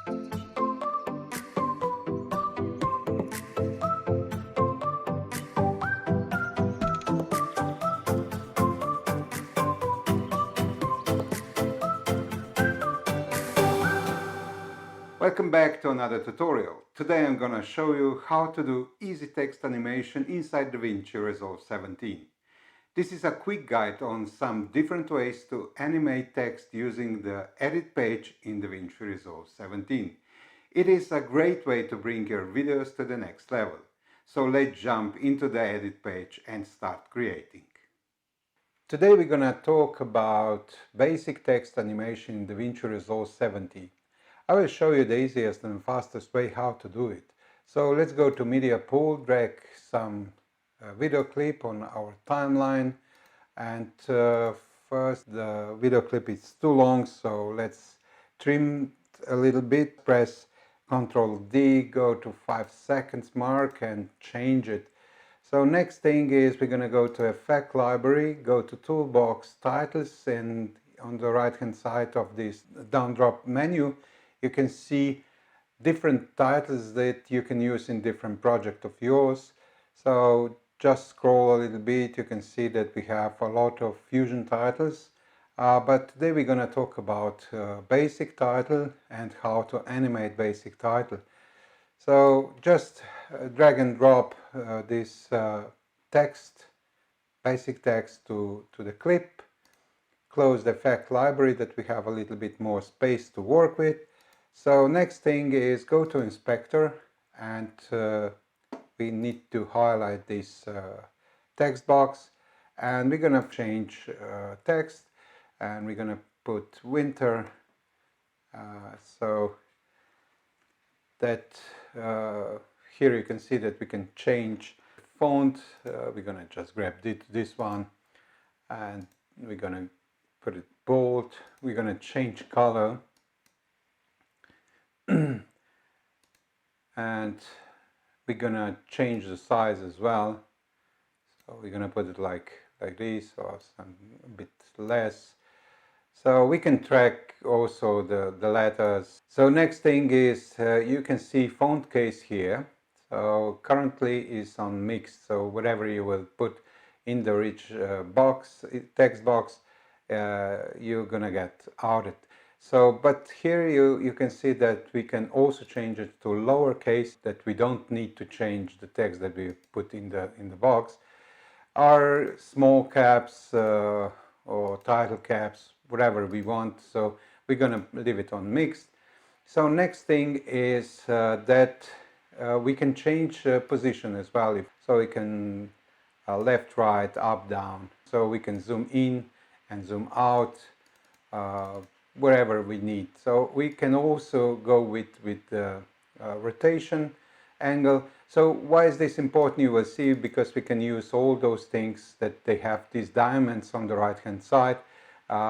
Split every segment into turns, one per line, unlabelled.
Welcome back to another tutorial. Today I'm gonna show you how to do easy text animation inside DaVinci Resolve 17. This is a quick guide on some different ways to animate text using the edit page in DaVinci Resolve 17. It is a great way to bring your videos to the next level. So let's jump into the edit page and start creating. Today we're gonna talk about basic text animation in DaVinci Resolve 17. I will show you the easiest and fastest way how to do it. So let's go to media pool, drag some video clip on our timeline, and first the video clip is too long, so let's trim it a little bit. Press Ctrl D, go to 5 seconds mark and change it. So next thing is we're gonna go to Effect Library, go to Toolbox Titles, and on the right hand side of this down drop menu you can see different titles that you can use in different projects of yours. So just scroll a little bit, you can see that we have a lot of fusion titles. But today we're going to talk about basic title and how to animate basic title. So just drag and drop this text, basic text to the clip. Close the effect library that we have a little bit more space to work with. So next thing is go to inspector, and we need to highlight this text box, and we're gonna change text, and we're gonna put winter, so that here you can see that we can change font. We're gonna just grab this one and we're gonna put it bold. We're gonna change color and we're gonna change the size as well. So we're gonna put it like this, or a bit less. So we can track also the letters. So next thing is you can see font case here. So currently is on mixed. So whatever you will put in the rich box, text box, you're gonna get outed. So, but here you can see that we can also change it to lowercase, that we don't need to change the text that we put in the box. Or small caps or title caps, whatever we want. So we're gonna leave it on mixed. So next thing is that we can change position as well. So we can left, right, up, down. So we can zoom in and zoom out wherever we need. So we can also go with rotation angle. So why is this important? You will see, because we can use all those things that they have these diamonds on the right hand side.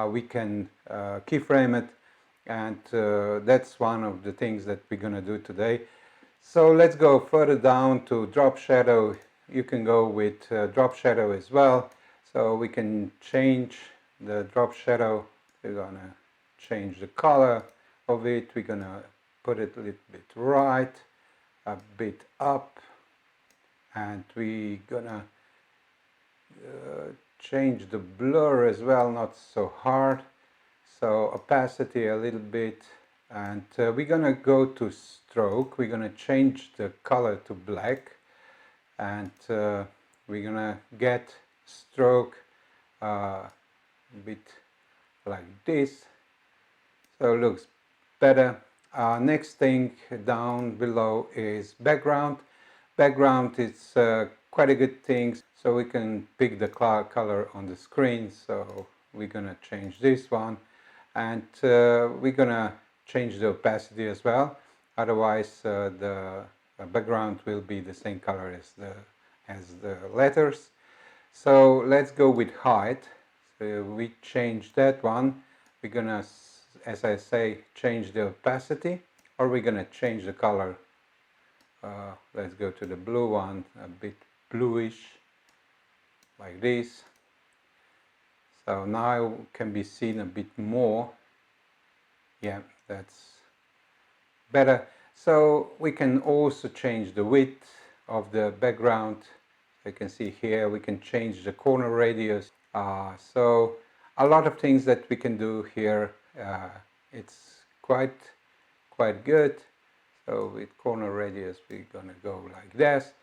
We can keyframe it, and that's one of the things that we're gonna do today. So let's go further down to drop shadow. You can go with drop shadow as well. So we can change the drop shadow. We're gonna change the color of it. We're gonna put it a little bit right, a bit up, and we're gonna change the blur as well, not so hard. So opacity a little bit, and we're gonna go to stroke. We're gonna change the color to black, and we're gonna get stroke a bit like this. So it looks better. Next thing down below is background. Background is quite a good thing. So we can pick the color on the screen. So we're gonna change this one, and we're gonna change the opacity as well. Otherwise, the background will be the same color as the letters. So let's go with height. So we change that one. We're gonna, as I say, change the opacity, or we're gonna change the color. Let's go to the blue one, a bit bluish, like this. So now can be seen a bit more. Yeah, that's better. So we can also change the width of the background. You can see here we can change the corner radius. So a lot of things that we can do here. It's quite good. So with corner radius we're gonna go like this.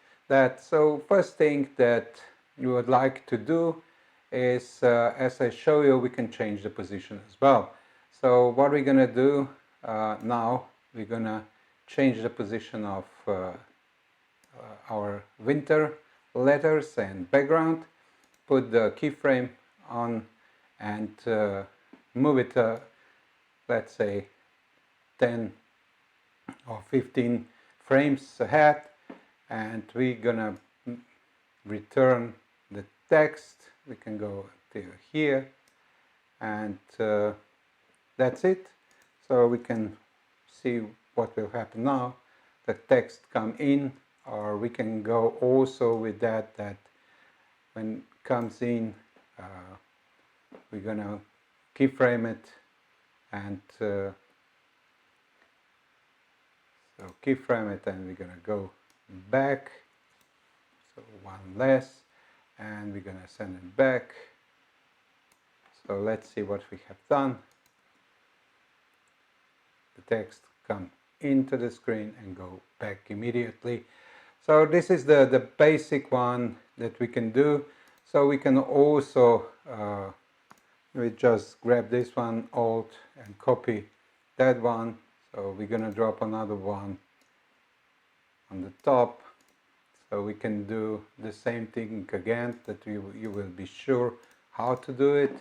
So first thing that you would like to do is, as I show you, we can change the position as well. So what we're gonna do now, we're gonna change the position of our winter letters and background, put the keyframe on and move it, let's say 10 or 15 frames ahead, and we're gonna return the text. We can go to here, and that's it. So we can see what will happen now. The text come in, or we can go also with that when it comes in, we're gonna keyframe it, and so keyframe it, and we're gonna go back, so one less, and we're gonna send it back. So let's see what we have done. The text come into the screen and go back immediately. So this is the basic one that we can do. So we can also we just grab this one, Alt, and copy that one. So we're gonna drop another one on the top. So we can do the same thing again, that you will be sure how to do it.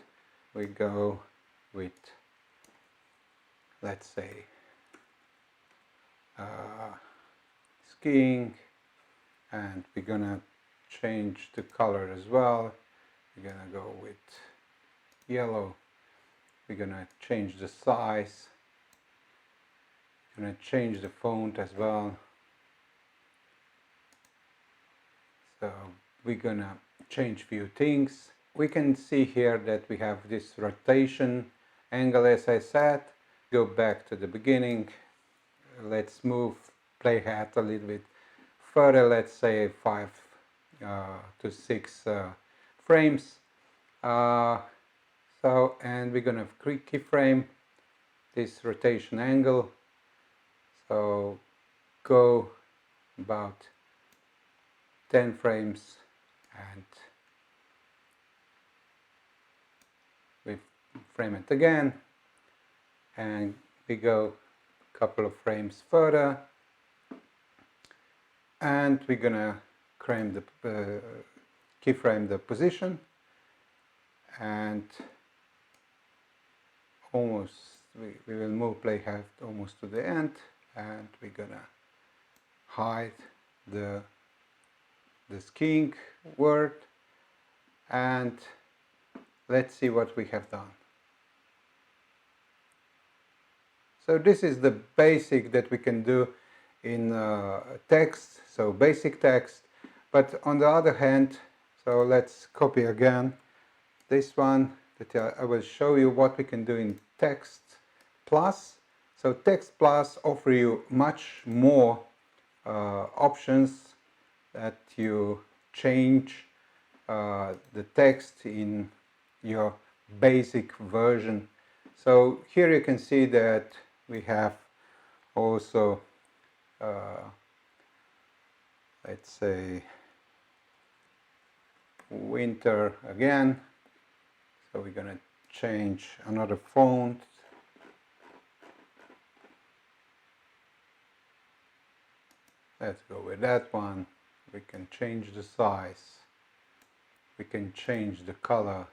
We go with, let's say, skiing, and we're gonna change the color as well. We're gonna go with yellow. We're gonna change the size. We're gonna change the font as well. So we're gonna change few things. We can see here that we have this rotation angle, as I said. Go back to the beginning. Let's move playhead a little bit further, let's say 5 to 6 frames. So, and we're gonna keyframe this rotation angle. So go about 10 frames, and we frame it again, and we go a couple of frames further, and we're gonna keyframe the position, and almost we will move playhead almost to the end, and we're gonna hide the skiing word, and let's see what we have done. So this is the basic that we can do in text, so basic text. But on the other hand, so let's copy again this one, that I will show you what we can do in Text Plus. So Text Plus offer you much more options that you change the text in your basic version. So here you can see that we have also let's say winter again. So we're gonna change another font. Let's go with that one. We can change the size. We can change the color.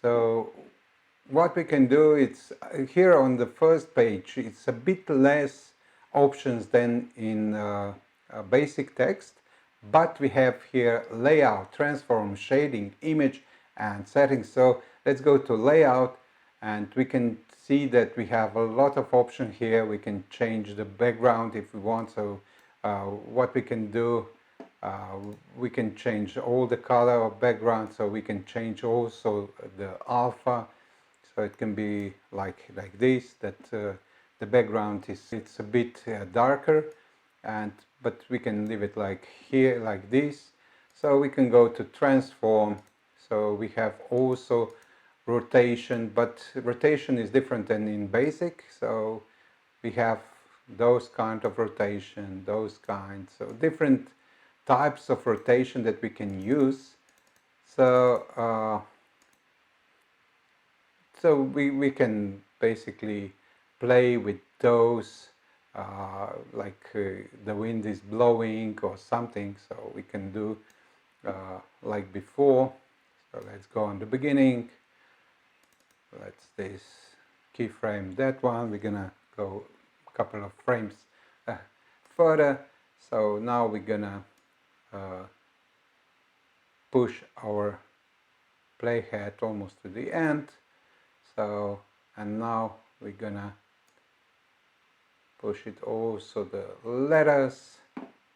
So what we can do, it's here on the first page, it's a bit less options than in basic text, but we have here layout, transform, shading, image, and settings. So let's go to layout, and we can see that we have a lot of options here. We can change the background if we want. So what we can do, We can change all the color of background, so we can change also the alpha, so it can be like this, that the background it's a bit darker, but we can leave it like here, like this. So we can go to transform, so we have also rotation, but rotation is different than in basic, so we have those kind of rotation, those kinds, so different types of rotation that we can use. So we can basically play with those, like the wind is blowing or something, so we can do like before. So let's go on the beginning, let's this keyframe that one, we're gonna go a couple of frames further. So now we're gonna push our playhead almost to the end. So, and now we're gonna push it also the letters,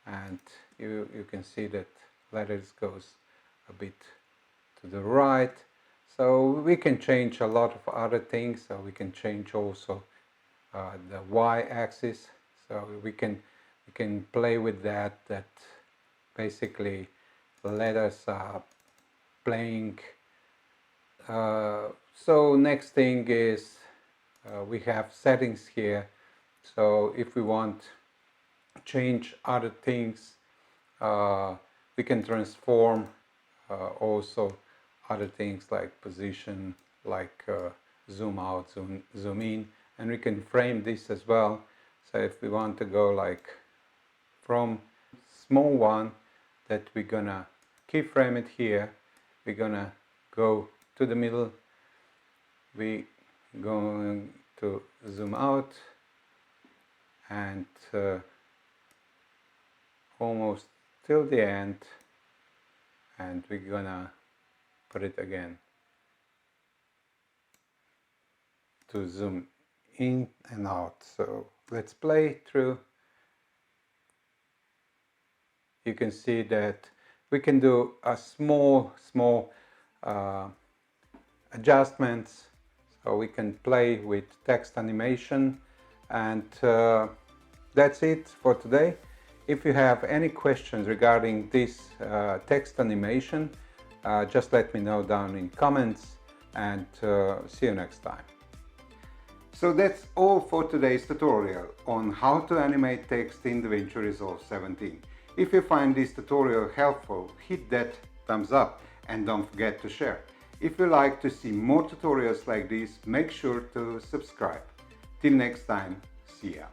and you can see that letters goes a bit to the right. So we can change a lot of other things. So we can change also the y-axis. So we can play with that basically letters are playing. So next thing is we have settings here. So if we want to change other things, we can transform also other things like position, like zoom out, zoom in, and we can frame this as well. So if we want to go like from small one, that we're gonna keyframe it here, we're gonna go to the middle, we going to zoom out and almost till the end, and we're gonna put it again to zoom in and out. So let's play through. You can see that we can do a small adjustments, so we can play with text animation. And that's it for today. If you have any questions regarding this text animation, just let me know down in comments, and see you next time. So that's all for today's tutorial on how to animate text in DaVinci Resolve 17. If you find this tutorial helpful, hit that thumbs up and don't forget to share. If you like to see more tutorials like this, make sure to subscribe. Till next time, see ya.